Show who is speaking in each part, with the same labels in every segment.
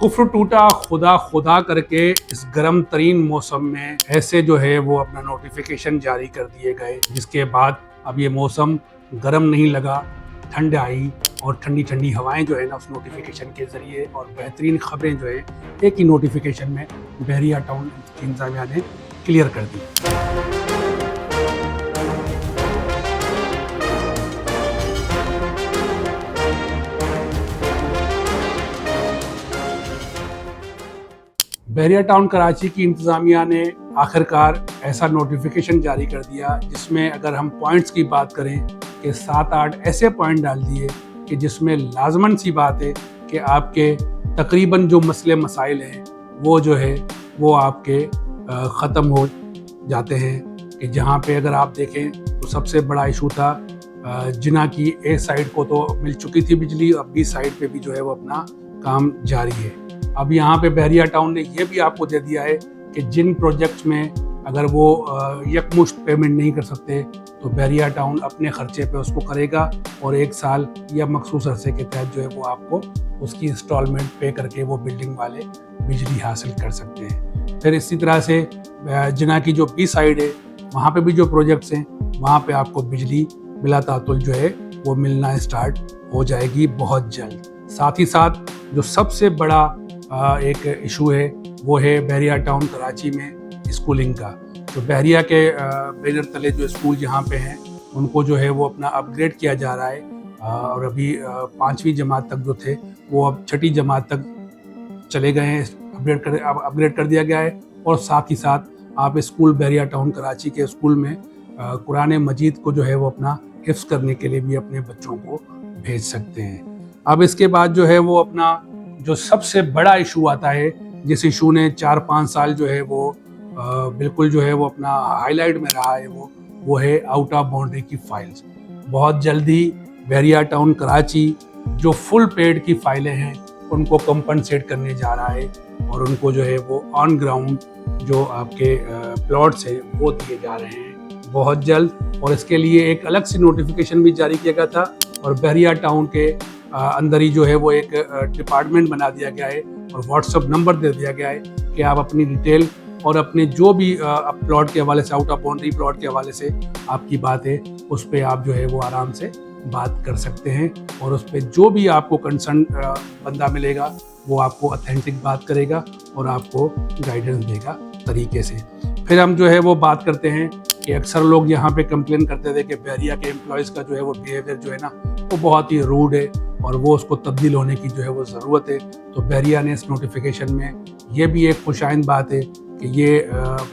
Speaker 1: कुफ्र टूटा खुदा खुदा करके इस गर्म तरीन मौसम में ऐसे जो है वो अपना नोटिफिकेशन जारी कर दिए गए, जिसके बाद अब ये मौसम गर्म नहीं लगा, ठंड आई और ठंडी ठंडी हवाएं जो है ना उस नोटिफिकेशन के ज़रिए और बेहतरीन खबरें जो है एक ही नोटिफिकेशन में बहरिया टाउन इंतजामिया ने क्लियर कर दी। बहरिया टाउन कराची की इंतज़ामिया ने आखिरकार ऐसा नोटिफिकेशन जारी कर दिया जिसमें अगर हम पॉइंट्स की बात करें कि 7-8 ऐसे पॉइंट डाल दिए कि जिसमें लाजमन सी बात है कि आपके तकरीबन जो मसले मसाइल हैं वो जो है वो आपके ख़त्म हो जाते हैं। कि जहाँ पे अगर आप देखें तो सबसे बड़ा इशू था जिना की ए साइड को तो मिल चुकी थी बिजली, अब बी साइड पे भी जो है वो अपना काम जारी है। अब यहाँ पे बहरिया टाउन ने ये भी आपको दे दिया है कि जिन प्रोजेक्ट्स में अगर वो यकमुश्त पेमेंट नहीं कर सकते तो बहरिया टाउन अपने खर्चे पे उसको करेगा और 1 साल या मखसूस अरसे के तहत जो है वो आपको उसकी इंस्टॉलमेंट पे करके वो बिल्डिंग वाले बिजली हासिल कर सकते हैं। फिर इसी तरह से जिना की जो बी साइड है वहाँ पे भी जो प्रोजेक्ट्स हैं वहाँ पे आपको बिजली बिला तातुल जो है वो मिलना स्टार्ट हो जाएगी बहुत जल्द। साथ ही साथ जो सबसे बड़ा एक इशू है वो है बहरिया टाउन कराची में स्कूलिंग का। तो बहरिया के बैनर तले जो स्कूल जहाँ पे हैं उनको जो है वो अपना अपग्रेड किया जा रहा है और अभी 5वीं जमात तक जो थे वो अब 6ठी जमात तक चले गए हैं, अपग्रेड कर दिया गया है। और साथ ही साथ आप स्कूल बहरिया टाउन कराची के स्कूल में कुरान मजीद को जो है वो अपना हिफ्ज़ करने के लिए भी अपने बच्चों को भेज सकते हैं। अब इसके बाद जो है वो अपना जो सबसे बड़ा इशू आता है, जिस इशू ने 4-5 साल जो है वो बिल्कुल जो है वो अपना हाईलाइट में रहा है, वो है आउट ऑफ बाउंड्री की फाइल्स। बहुत जल्दी बहरिया टाउन कराची जो फुल पेड की फाइलें हैं उनको कंपनसेट करने जा रहा है और उनको जो है वो ऑन ग्राउंड जो आपके प्लॉट्स हैं वो दिए जा रहे हैं बहुत जल्द। और इसके लिए एक अलग से नोटिफिकेशन भी जारी किया गया था और बहरिया टाउन के अंदर ही जो है वो एक डिपार्टमेंट बना दिया गया है और व्हाट्सएप नंबर दे दिया गया है कि आप अपनी डिटेल और अपने जो भी प्लॉट के हवाले से, आउट ऑफ बाउंड्री प्लॉट के हवाले से आपकी बात है उस पर आप जो है वो आराम से बात कर सकते हैं और उस पर जो भी आपको कंसर्न बंदा मिलेगा वो आपको ऑथेंटिक बात करेगा और आपको गाइडेंस देगा तरीके से। फिर हम जो है वो बात करते हैं कि अक्सर लोग यहाँ पे कंप्लेन करते थे कि बहरिया के एम्प्लॉयज़ का जो है वो बिहेवियर जो है ना वो बहुत ही रूड है और वो उसको तब्दील होने की जो है वो ज़रूरत है। तो बहरिया ने इस नोटिफिकेशन में ये भी एक खुशाइंद बात है कि ये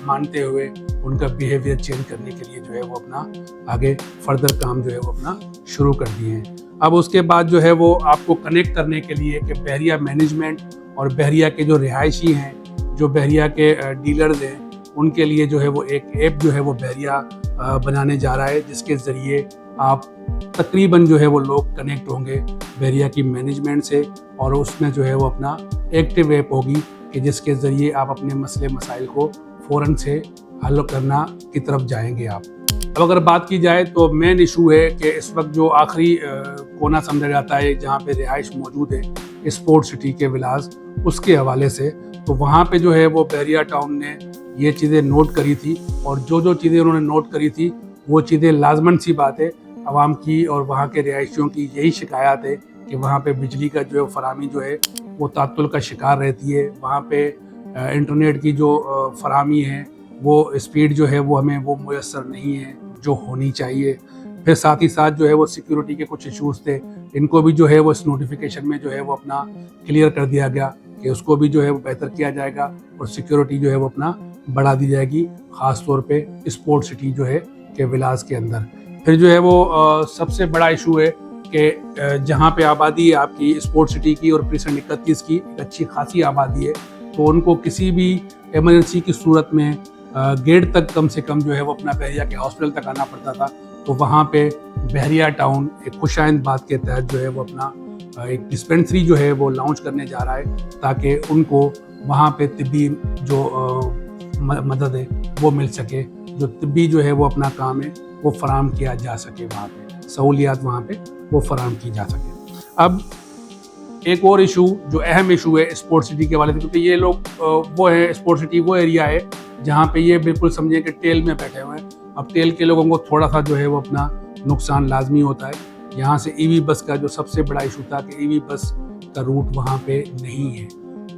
Speaker 1: मानते हुए उनका बिहेवियर चेंज करने के लिए जो है वो अपना आगे फर्दर काम जो है वो अपना शुरू कर दिए हैं। अब उसके बाद जो है वो आपको कनेक्ट करने के लिए कि बहरिया मैनेजमेंट और बहरिया के जो रिहायशी हैं, जो बहरिया के डीलर्स हैं, उनके लिए जो है वो एक ऐप जो है वो बहरिया बनाने जा रहा है जिसके ज़रिए आप तकरीबन जो है वो लोग कनेक्ट होंगे बहरिया की मैनेजमेंट से और उसमें जो है वो अपना एक्टिव ऐप होगी कि जिसके ज़रिए आप अपने मसले मसाइल को फ़ौरन से हल करना की तरफ जाएंगे आप। अब अगर बात की जाए तो मेन इशू है कि इस वक्त जो आखिरी कोना समझा जाता है जहाँ पे रिहाइश मौजूद है स्पोर्ट सिटी के विलास, उसके हवाले से तो वहाँ पे जो है वो बहरिया टाउन ने ये चीज़ें नोट करी थी और जो चीज़ें उन्होंने नोट करी थी वो चीज़ें लाजमन सी बात है आवाम की और वहाँ के रिहायशियों की यही शिकायत है कि वहाँ पे बिजली का जो है फराहमी जो है वो तात्तुल का शिकार रहती है। वहाँ पे इंटरनेट की जो फराहमी है वो स्पीड जो है वो हमें वो मुयस्सर नहीं है जो होनी चाहिए। फिर साथ ही साथ जो है वो सिक्योरिटी के कुछ इशूज़ थे, इनको भी जो है वो इस नोटिफिकेशन में जो है वो अपना क्लियर कर दिया गया कि उसको भी जो है वो बेहतर किया जाएगा और सिक्योरिटी जो है वो अपना बढ़ा दी जाएगी, ख़ास तौर पे स्पोर्ट सिटी जो है के विलास के अंदर। फिर जो है वो सबसे बड़ा इशू है कि जहाँ पे आबादी है आपकी स्पोर्ट सिटी की और प्रीसेंट 31 की एक अच्छी खासी आबादी है तो उनको किसी भी इमरजेंसी की सूरत में गेट तक कम से कम जो है वो अपना बहरिया के हॉस्पिटल तक आना पड़ता था। तो वहाँ पे बहरिया टाउन एक खुशाइंद बात के तहत जो है वो अपना एक डिस्पेंसरी जो है वो लॉन्च करने जा रहा है ताकि उनको वहाँ पे तिब्बी जो मदद है वो मिल सके, जो तिब्बी जो है वो अपना काम है वो फराहम किया जा सके, वहाँ पे सहूलियात वहाँ पे वो फराहम की जा सके। अब ایک اور ایشو جو اہم ایشو ہے اسپورٹ سٹی کے والے سے، کیونکہ یہ لوگ وہ ہے اسپورٹ سٹی وہ ایریا ہے جہاں پہ یہ بالکل سمجھیں کہ ٹیل میں بیٹھے ہوئے ہیں. اب ٹیل کے لوگوں کو تھوڑا سا جو ہے وہ اپنا نقصان لازمی ہوتا ہے. یہاں سے ای وی بس کا جو سب سے بڑا ایشو تھا کہ ای وی بس کا روٹ وہاں پہ نہیں ہے.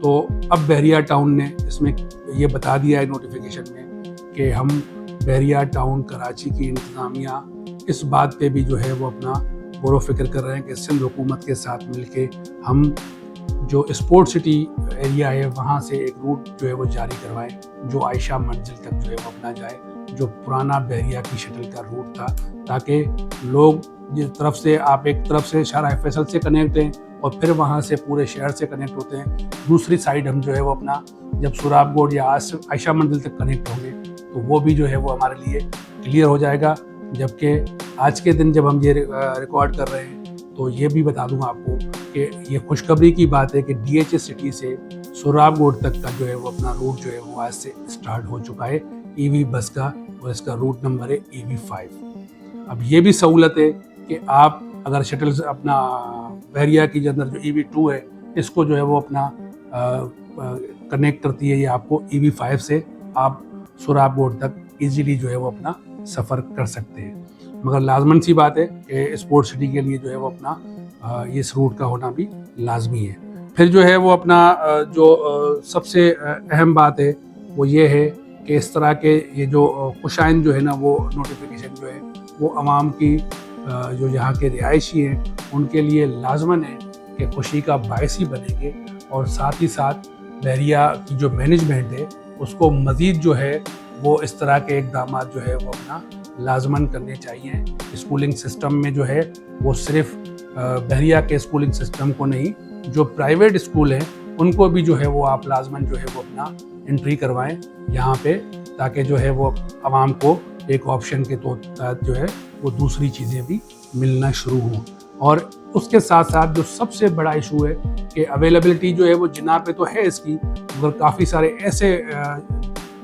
Speaker 1: تو اب بحریہ ٹاؤن نے اس میں یہ بتا دیا ہے نوٹیفیکیشن میں کہ ہم بحریہ ٹاؤن کراچی کی انتظامیہ اس بات پہ بھی جو ہے وہ اپنا غور و فکر کر رہے ہیں کہ سندھ حکومت کے ساتھ مل کے ہم جو اسپورٹ سٹی ایریا ہے وہاں سے ایک روٹ جو ہے وہ جاری کروائیں جو عائشہ منزل تک جو ہے وہ اپنا جائے، جو پرانا بحریہ کی شٹل کا روٹ تھا، تاکہ لوگ جس طرف سے آپ ایک طرف سے شاہراہ فیصل سے کنیکٹ ہیں اور پھر وہاں سے پورے شہر سے کنیکٹ ہوتے ہیں، دوسری سائیڈ ہم جو ہے وہ اپنا جب سوراب گوڑ یا عائشہ منزل تک کنیکٹ ہوں گے تو وہ بھی جو ہے وہ ہمارے لیے کلیئر ہو جائے گا. جبکہ آج کے دن جب ہم یہ ریکارڈ کر رہے ہیں تو یہ بھی بتا دوں آپ کو کہ یہ خوشخبری کی بات ہے کہ ڈی ایچ ایس سٹی سے سوراب گوڑ تک کا جو ہے وہ اپنا روٹ جو ہے وہ آج سے اسٹارٹ ہو چکا ہے ای وی بس کا، اور اس کا روٹ نمبر ہے ای وی 5. اب یہ بھی سہولت ہے کہ آپ اگر شٹل سے اپنا بحریہ کی اندر جو ای وی 2 ہے اس کو جو ہے وہ اپنا کنیکٹ کرتی ہے، یہ آپ کو ای وی 5 سے آپ سوراب گوڑ تک ایزیلی جو ہے وہ اپنا سفر کر سکتے ہیں. مگر لازمن سی بات ہے کہ اسپورٹ سٹی کے لیے جو ہے وہ اپنا اس روٹ کا ہونا بھی لازمی ہے. پھر جو ہے وہ اپنا جو سب سے اہم بات ہے وہ یہ ہے کہ اس طرح کے یہ جو خوشائن جو ہے نا وہ نوٹیفیکیشن جو ہے وہ عوام کی جو یہاں کے رہائشی ہیں ان کے لیے لازمن ہے کہ خوشی کا باعث ہی بنیں گے، اور ساتھ ہی ساتھ بحریہ کی جو مینجمنٹ ہے اس کو مزید جو ہے وہ اس طرح کے اقدامات جو ہے وہ اپنا لازمن کرنے چاہیے. اسکولنگ سسٹم میں جو ہے وہ صرف بحریہ کے اسکولنگ سسٹم کو نہیں، جو پرائیویٹ اسکول ہیں ان کو بھی جو ہے وہ آپ لازمن جو ہے وہ اپنا انٹری کروائیں یہاں پہ، تاکہ جو ہے وہ عوام کو ایک آپشن کے تحت جو ہے وہ دوسری چیزیں بھی ملنا شروع ہوں. اور اس کے ساتھ ساتھ جو سب سے بڑا ایشو ہے کہ اویلیبلٹی جو ہے وہ جناح پہ تو ہے اس کی، مگر کافی سارے ایسے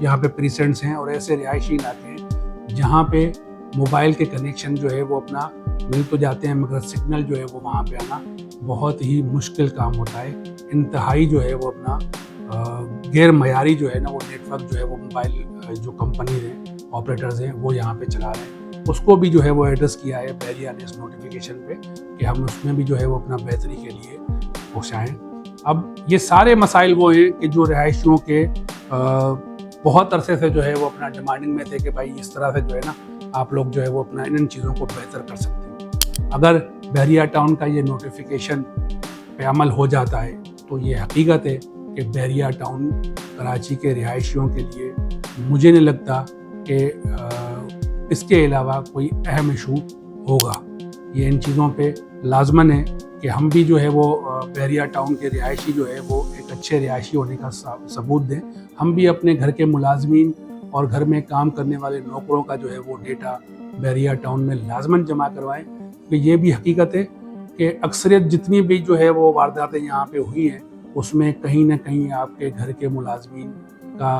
Speaker 1: یہاں پہ پریسنٹس ہیں اور ایسے رہائشی علاقے ہیں جہاں پہ موبائل کے کنیکشن جو ہے وہ اپنا مل تو جاتے ہیں مگر سگنل جو ہے وہ وہاں پہ آنا بہت ہی مشکل کام ہوتا ہے. انتہائی جو ہے وہ اپنا غیر معیاری جو ہے نا وہ نیٹ ورک جو ہے وہ موبائل جو کمپنی ہیں آپریٹرز ہیں وہ یہاں پہ چلا رہے ہیں. اس کو بھی جو ہے وہ ایڈریس کیا ہے بحریہ نے اس نوٹیفیکیشن پہ کہ ہم اس میں بھی جو ہے وہ اپنا بہتری کے لیے کوشائیں. اب یہ سارے مسائل وہ ہیں کہ جو رہائشیوں کے بہت عرصے سے جو ہے وہ اپنا ڈیمانڈنگ میں تھے کہ بھائی اس طرح سے جو ہے نا آپ لوگ جو ہے وہ اپنا ان چیزوں کو بہتر کر سکتے ہیں. اگر بحریہ ٹاؤن کا یہ نوٹیفیکیشن پہ عمل ہو جاتا ہے تو یہ حقیقت ہے کہ بحریہ ٹاؤن کراچی کے رہائشیوں کے لیے مجھے نہیں لگتا کہ اس کے علاوہ کوئی اہم ایشو ہوگا. یہ ان چیزوں پہ لازمن ہے کہ ہم بھی جو ہے وہ بحریہ ٹاؤن کے رہائشی جو ہے وہ ایک اچھے رہائشی ہونے کا ثبوت دیں. ہم بھی اپنے گھر کے ملازمین اور گھر میں کام کرنے والے نوکروں کا جو ہے وہ ڈیٹا بحریہ ٹاؤن میں لازمن جمع کروائیں. کہ یہ بھی حقیقت ہے کہ اکثریت جتنی بھی جو ہے وہ وارداتیں یہاں پہ ہوئی ہیں اس میں کہیں نہ کہیں آپ کے گھر کے ملازمین کا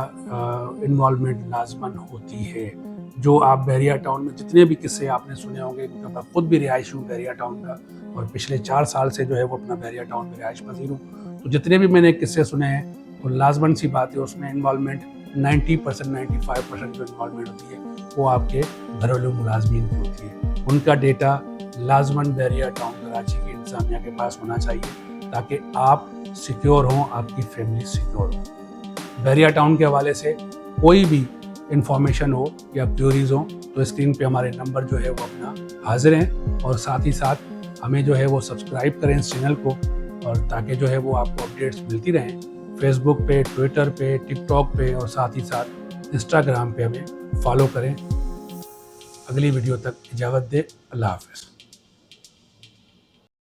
Speaker 1: انوالومنٹ لازمن ہوتی ہے. جو آپ بحریہ ٹاؤن میں جتنے بھی قصے آپ نے سنے ہوں گے، کیونکہ میں خود بھی رہائشی ہوں بحریہ ٹاؤن کا اور پچھلے 4 سال سے جو ہے وہ اپنا بحریہ ٹاؤن میں رہائش پذیر ہوں، تو جتنے بھی میں نے قصے سنے ہیں تو لازمن سی بات ہے اس میں انوالومنٹ 90% 95% جو انوالومنٹ ہوتی ہے وہ آپ کے گھریلو ملازمین کی ہوتی ہے. ان کا ڈیٹا لازمن بحریہ ٹاؤن کراچی کی انتظامیہ کے پاس ہونا چاہیے تاکہ آپ سیکیور ہوں، آپ کی فیملی سیکیور ہو. بحریہ ٹاؤن کے حوالے سے کوئی بھی انفارمیشن ہو یا کیوریز ہوں تو اسکرین پہ ہمارے نمبر جو ہے وہ اپنا حاضر ہیں، اور ساتھ ہی ساتھ ہمیں جو ہے وہ سبسکرائب کریں اس چینل کو، اور تاکہ جو ہے وہ آپ کو اپڈیٹس ملتی رہیں. فیس بک پہ، ٹویٹر پہ، ٹک ٹاک پہ اور ساتھ ہی ساتھ انسٹاگرام پہ ہمیں فالو کریں. اگلی ویڈیو تک اجازت دے. اللہ حافظ.